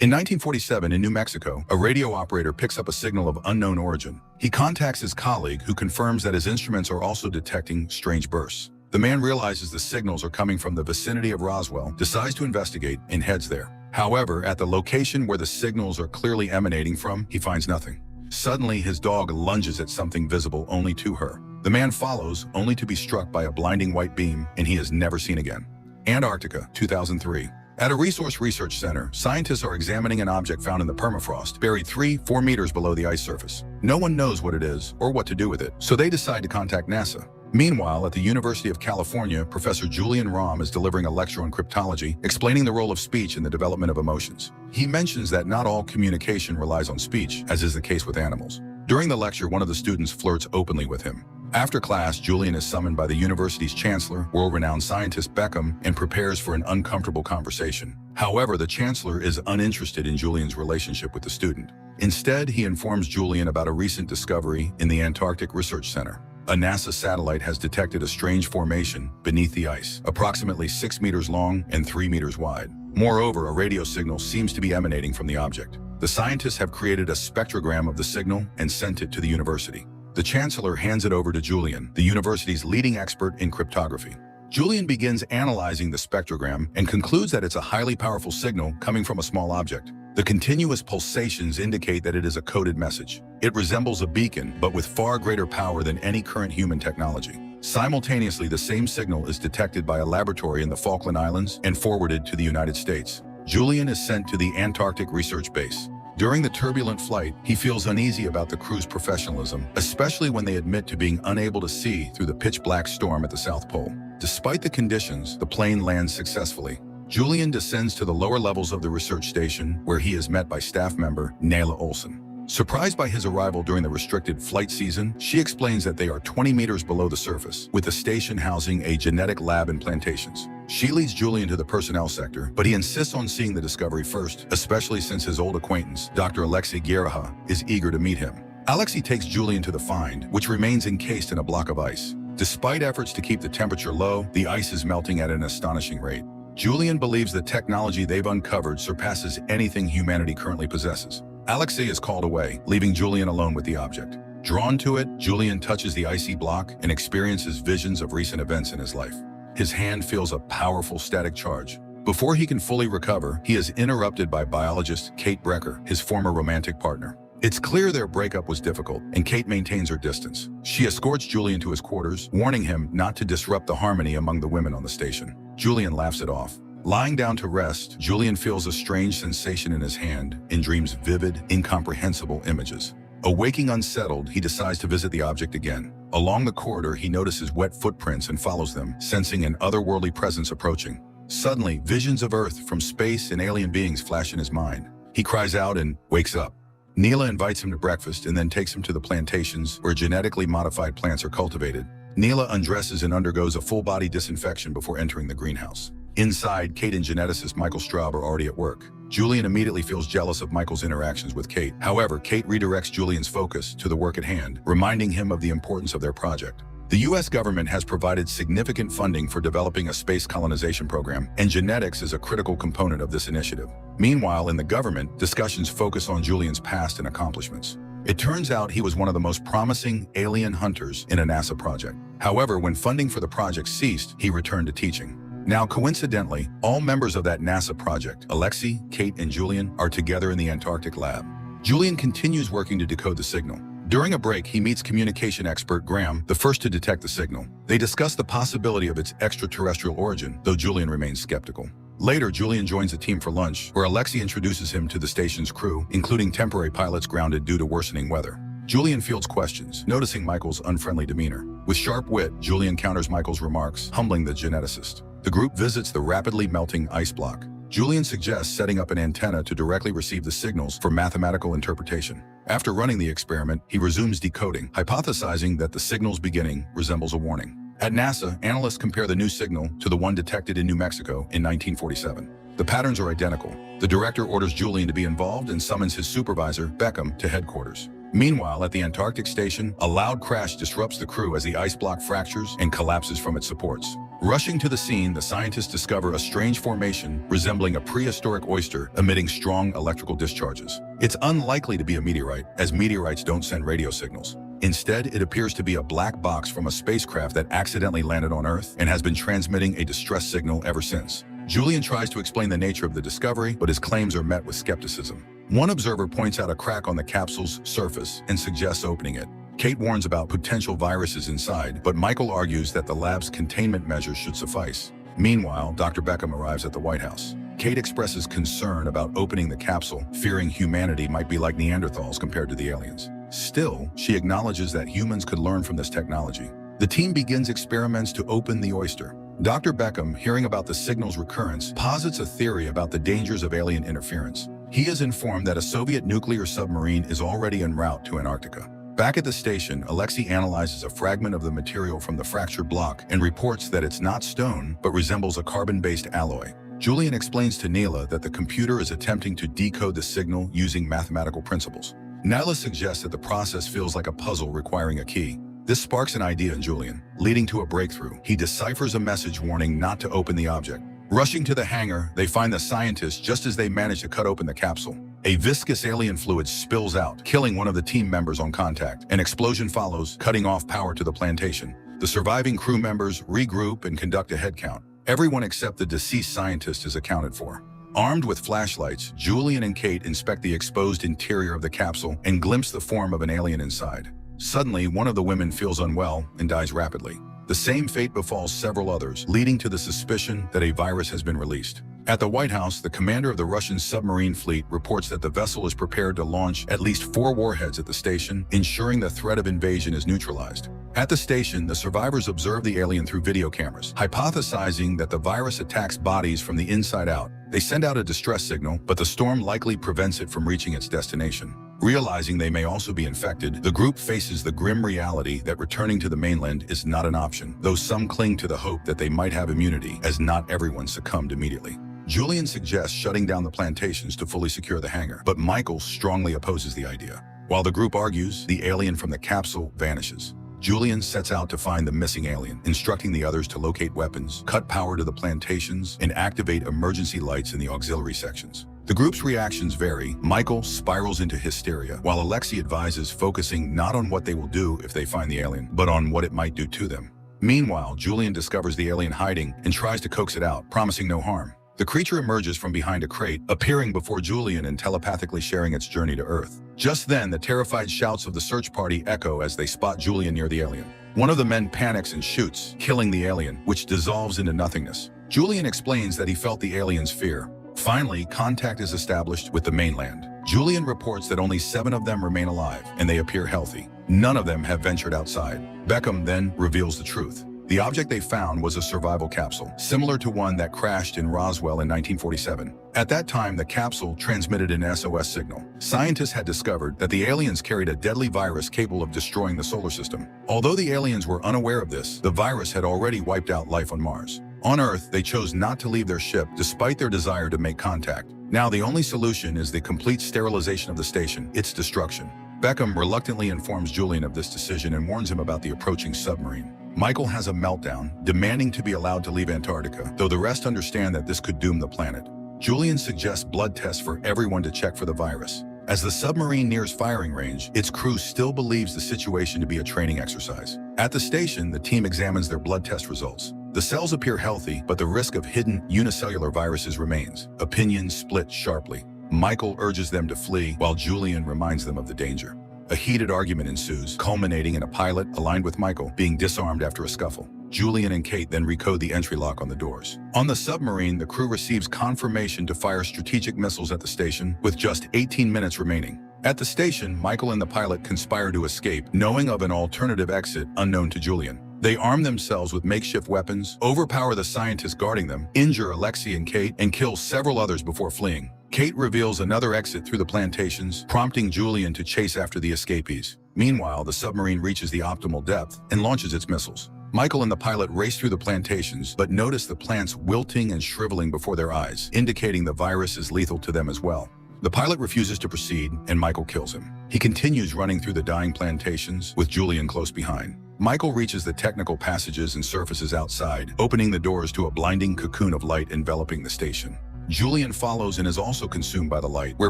In 1947, in New Mexico, a radio operator picks up a signal of unknown origin. He contacts his colleague, who confirms that his instruments are also detecting strange bursts. The man realizes the signals are coming from the vicinity of Roswell, decides to investigate, and heads there. However, at the location where the signals are clearly emanating from, he finds nothing. Suddenly, his dog lunges at something visible only to her. The man follows, only to be struck by a blinding white beam, and he is never seen again. Antarctica, 2003. At a research center, scientists are examining an object found in the permafrost, buried 3-4 meters below the ice surface. No one knows what it is or what to do with it, so they decide to contact NASA. Meanwhile, at the University of California, Professor Julian Rahm is delivering a lecture on cryptology, explaining the role of speech in the development of emotions. He mentions that not all communication relies on speech, as is the case with animals. During the lecture, one of the students flirts openly with him. After class, Julian is summoned by the university's chancellor, world-renowned scientist Beckham, and prepares for an uncomfortable conversation. However, the chancellor is uninterested in Julian's relationship with the student. Instead, he informs Julian about a recent discovery in the Antarctic Research Center. A NASA satellite has detected a strange formation beneath the ice, approximately 6 meters long and 3 meters wide. Moreover, a radio signal seems to be emanating from the object. The scientists have created a spectrogram of the signal and sent it to the university. The chancellor hands it over to Julian, the university's leading expert in cryptography. Julian begins analyzing the spectrogram and concludes that it's a highly powerful signal coming from a small object. The continuous pulsations indicate that it is a coded message. It resembles a beacon, but with far greater power than any current human technology. Simultaneously, the same signal is detected by a laboratory in the Falkland Islands and forwarded to the United States. Julian is sent to the Antarctic Research Base. During the turbulent flight, he feels uneasy about the crew's professionalism, especially when they admit to being unable to see through the pitch-black storm at the South Pole. Despite the conditions, the plane lands successfully. Julian descends to the lower levels of the research station, where he is met by staff member Nayla Olson. Surprised by his arrival during the restricted flight season, she explains that they are 20 meters below the surface, with the station housing a genetic lab and plantations. She leads Julian to the personnel sector, but he insists on seeing the discovery first, especially since his old acquaintance, Dr. Alexei Geraha, is eager to meet him. Alexei takes Julian to the find, which remains encased in a block of ice. Despite efforts to keep the temperature low, the ice is melting at an astonishing rate. Julian believes the technology they've uncovered surpasses anything humanity currently possesses. Alexei is called away, leaving Julian alone with the object. Drawn to it, Julian touches the icy block and experiences visions of recent events in his life. His hand feels a powerful static charge. Before he can fully recover, he is interrupted by biologist Kate Brecker, his former romantic partner. It's clear their breakup was difficult, and Kate maintains her distance. She escorts Julian to his quarters, warning him not to disrupt the harmony among the women on the station. Julian laughs it off. Lying down to rest, Julian feels a strange sensation in his hand and dreams vivid, incomprehensible images. Awaking unsettled, he decides to visit the object again. Along the corridor, he notices wet footprints and follows them, sensing an otherworldly presence approaching. Suddenly, visions of Earth from space and alien beings flash in his mind. He cries out and wakes up. Neela invites him to breakfast and then takes him to the plantations where genetically modified plants are cultivated. Neela undresses and undergoes a full-body disinfection before entering the greenhouse. Inside, Kate and geneticist Michael Straub are already at work. Julian immediately feels jealous of Michael's interactions with Kate. However, Kate redirects Julian's focus to the work at hand, reminding him of the importance of their project. The U.S. government has provided significant funding for developing a space colonization program, and genetics is a critical component of this initiative. Meanwhile, in the government, discussions focus on Julian's past and accomplishments. It turns out he was one of the most promising alien hunters in a NASA project. However, when funding for the project ceased, he returned to teaching. Now, coincidentally, all members of that NASA project, Alexei, Kate, and Julian, are together in the Antarctic lab. Julian continues working to decode the signal. During a break, he meets communication expert Graham, the first to detect the signal. They discuss the possibility of its extraterrestrial origin, though Julian remains skeptical. Later, Julian joins the team for lunch, where Alexei introduces him to the station's crew, including temporary pilots grounded due to worsening weather. Julian fields questions, noticing Michael's unfriendly demeanor. With sharp wit, Julian counters Michael's remarks, humbling the geneticist. The group visits the rapidly melting ice block. Julian suggests setting up an antenna to directly receive the signals for mathematical interpretation. After running the experiment, he resumes decoding, hypothesizing that the signal's beginning resembles a warning. At NASA, analysts compare the new signal to the one detected in New Mexico in 1947. The patterns are identical. The director orders Julian to be involved and summons his supervisor, Beckham, to headquarters. Meanwhile, at the Antarctic station, a loud crash disrupts the crew as the ice block fractures and collapses from its supports. Rushing to the scene, the scientists discover a strange formation resembling a prehistoric oyster emitting strong electrical discharges. It's unlikely to be a meteorite, as meteorites don't send radio signals. Instead, it appears to be a black box from a spacecraft that accidentally landed on Earth and has been transmitting a distress signal ever since. Julian tries to explain the nature of the discovery, but his claims are met with skepticism. One observer points out a crack on the capsule's surface and suggests opening it. Kate warns about potential viruses inside, but Michael argues that the lab's containment measures should suffice. Meanwhile, Dr. Beckham arrives at the White House. Kate expresses concern about opening the capsule, fearing humanity might be like Neanderthals compared to the aliens. Still, she acknowledges that humans could learn from this technology. The team begins experiments to open the oyster. Dr. Beckham, hearing about the signal's recurrence, posits a theory about the dangers of alien interference. He is informed that a Soviet nuclear submarine is already en route to Antarctica. Back at the station, Alexei analyzes a fragment of the material from the fractured block and reports that it's not stone, but resembles a carbon-based alloy. Julian explains to Neela that the computer is attempting to decode the signal using mathematical principles. Neela suggests that the process feels like a puzzle requiring a key. This sparks an idea in Julian, leading to a breakthrough. He deciphers a message warning not to open the object. Rushing to the hangar, they find the scientists just as they manage to cut open the capsule. A viscous alien fluid spills out, killing one of the team members on contact. An explosion follows, cutting off power to the plantation. The surviving crew members regroup and conduct a head count. Everyone except the deceased scientist is accounted for. Armed with flashlights, Julian and Kate inspect the exposed interior of the capsule and glimpse the form of an alien inside. Suddenly, one of the women feels unwell and dies rapidly. The same fate befalls several others, leading to the suspicion that a virus has been released. At the White House, the commander of the Russian submarine fleet reports that the vessel is prepared to launch at least 4 warheads at the station, ensuring the threat of invasion is neutralized. At the station, the survivors observe the alien through video cameras, hypothesizing that the virus attacks bodies from the inside out. They send out a distress signal, but the storm likely prevents it from reaching its destination. Realizing they may also be infected, the group faces the grim reality that returning to the mainland is not an option, though some cling to the hope that they might have immunity, as not everyone succumbed immediately. Julian suggests shutting down the plantations to fully secure the hangar, but Michael strongly opposes the idea. While the group argues, the alien from the capsule vanishes. Julian sets out to find the missing alien, instructing the others to locate weapons, cut power to the plantations, and activate emergency lights in the auxiliary sections. The group's reactions vary. Michael spirals into hysteria, while Alexei advises focusing not on what they will do if they find the alien, but on what it might do to them. Meanwhile, Julian discovers the alien hiding and tries to coax it out, promising no harm. The creature emerges from behind a crate, appearing before Julian and telepathically sharing its journey to Earth. Just then, the terrified shouts of the search party echo as they spot Julian near the alien. One of the men panics and shoots, killing the alien, which dissolves into nothingness. Julian explains that he felt the alien's fear. Finally, contact is established with the mainland. Julian reports that only 7 of them remain alive, and they appear healthy. None of them have ventured outside. Beckham then reveals the truth. The object they found was a survival capsule, similar to one that crashed in Roswell in 1947. At that time, the capsule transmitted an SOS signal. Scientists had discovered that the aliens carried a deadly virus capable of destroying the solar system. Although the aliens were unaware of this, the virus had already wiped out life on Mars. On Earth, they chose not to leave their ship despite their desire to make contact. Now the only solution is the complete sterilization of the station, its destruction. Beckham reluctantly informs Julian of this decision and warns him about the approaching submarine. Michael has a meltdown, demanding to be allowed to leave Antarctica, though the rest understand that this could doom the planet. Julian suggests blood tests for everyone to check for the virus. As the submarine nears firing range, its crew still believes the situation to be a training exercise. At the station, the team examines their blood test results. The cells appear healthy, but the risk of hidden unicellular viruses remains. Opinions split sharply. Michael urges them to flee, while Julian reminds them of the danger. A heated argument ensues, culminating in a pilot, aligned with Michael, being disarmed after a scuffle. Julian and Kate then recode the entry lock on the doors. On the submarine, the crew receives confirmation to fire strategic missiles at the station, with just 18 minutes remaining. At the station, Michael and the pilot conspire to escape, knowing of an alternative exit unknown to Julian. They arm themselves with makeshift weapons, overpower the scientists guarding them, injure Alexei and Kate, and kill several others before fleeing. Kate reveals another exit through the plantations, prompting Julian to chase after the escapees. Meanwhile, the submarine reaches the optimal depth and launches its missiles. Michael and the pilot race through the plantations, but notice the plants wilting and shriveling before their eyes, indicating the virus is lethal to them as well. The pilot refuses to proceed, and Michael kills him. He continues running through the dying plantations, with Julian close behind. Michael reaches the technical passages and surfaces outside, opening the doors to a blinding cocoon of light enveloping the station. Julian follows and is also consumed by the light, where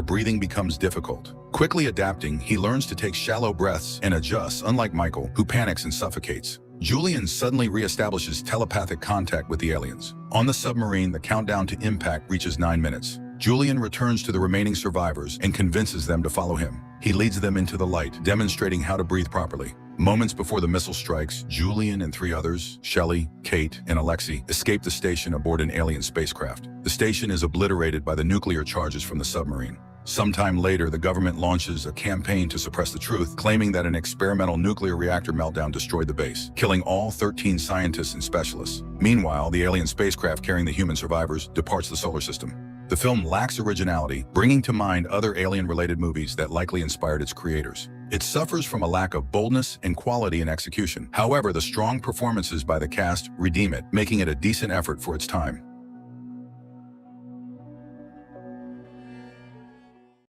breathing becomes difficult. Quickly adapting, he learns to take shallow breaths and adjusts, unlike Michael, who panics and suffocates. Julian suddenly reestablishes telepathic contact with the aliens. On the submarine, the countdown to impact reaches 9 minutes. Julian returns to the remaining survivors and convinces them to follow him. He leads them into the light, demonstrating how to breathe properly. Moments before the missile strikes, Julian and 3 others, Shelley, Kate, and Alexei, escape the station aboard an alien spacecraft. The station is obliterated by the nuclear charges from the submarine. Sometime later, the government launches a campaign to suppress the truth, claiming that an experimental nuclear reactor meltdown destroyed the base, killing all 13 scientists and specialists. Meanwhile, the alien spacecraft carrying the human survivors departs the solar system. The film lacks originality, bringing to mind other alien-related movies that likely inspired its creators. It suffers from a lack of boldness and quality in execution. However, the strong performances by the cast redeem it, making it a decent effort for its time.